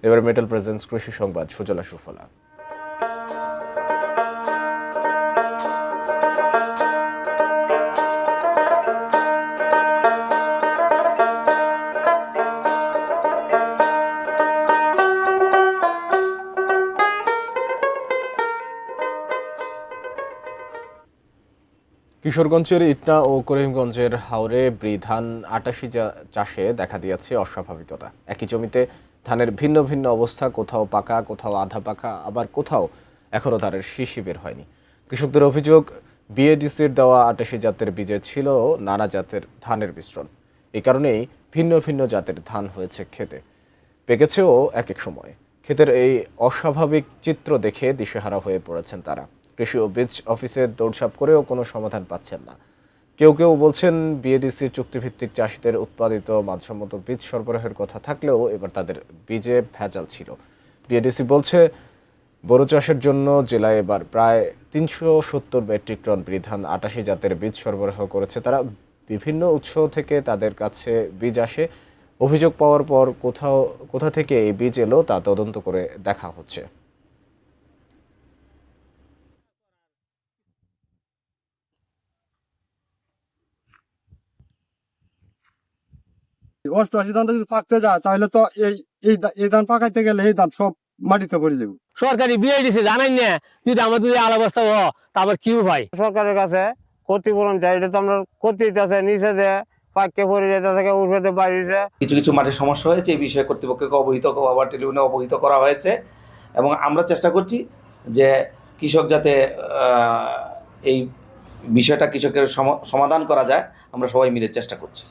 এবার metal presence কৃষি সংবাদ সুজলা সুফলা। কিশোরগঞ্জের ইটনা ও করিমগঞ্জের হাওরে ধান ৮৮ চাষে দেখা দিয়েছে অস্বাভাবিকতা। একই জমিতে ধানের ভিন্ন ভিন্ন অবস্থা, কোথাও পাকা, কোথাও আধা পাকা, আবার কোথাও এখনও ধানের শীষই বের হয়নি। কৃষকদের অভিযোগ, বিএডিসির দেওয়া ৮৮ জাতের বীজে ছিল নানা জাতের ধানের মিশ্রণ। এই কারণেই ভিন্ন ভিন্ন জাতের ধান হয়েছে খেতে, পেকেছেও এক এক সময়। ক্ষেতের এই অস্বাভাবিক চিত্র দেখে দিশেহারা হয়ে পড়েছেন তারা। কৃষি ও বীজ অফিসে দৌড়ঝাঁপ করেও কোনো সমাধান পাচ্ছেন না। কেউ কেউ বলছেন বিএডিসি চুক্তিভিত্তিক চাষিদের উৎপাদিত মানসম্মত বীজ সরবরাহের কথা থাকলেও এবার তাদের বীজে ভেজাল ছিল। বিএডিসি বলছে বোরো চাষের জন্য জেলায় এবার প্রায় ৩৭০ মেট্রিক টন ধান ৮৮ জাতের বীজ সরবরাহ করেছে তারা। বিভিন্ন উৎস থেকে তাদের কাছে বীজ আসে। অভিযোগ পাওয়ার পর কোথা থেকে এই বীজ এলো তা তদন্ত করে দেখা হচ্ছে। অষ্টআশি ধানটা যদি পাকতে যায় তাহলে তো এই ধান পাকাইতে গেলে এই ধান সব মাটিতে পড়ে যাবে। সরকারি বিআইডিসি জানাই না, যদি আমাদের যদি আল অবস্থা হ তারপর কি ভাই সরকারের কাছে ক্ষতিপূরণ চাই। এটা তো আমরা ক্ষতি আছে নিচে যে পাককে পড়ে যেতে থেকে উঠে বাড়িতে কিছু কিছু মাঠে সমস্যা হয়েছে, এই বিষয়ে কর্তৃপক্ষকে অবহিত আবার টেলিফোনে অবহিত করা হয়েছে এবং আমরা চেষ্টা করছি যে কৃষক যাতে এই বিষয়টা কৃষকের সমাধান করা যায়, আমরা সবাই মিলে চেষ্টা করছি।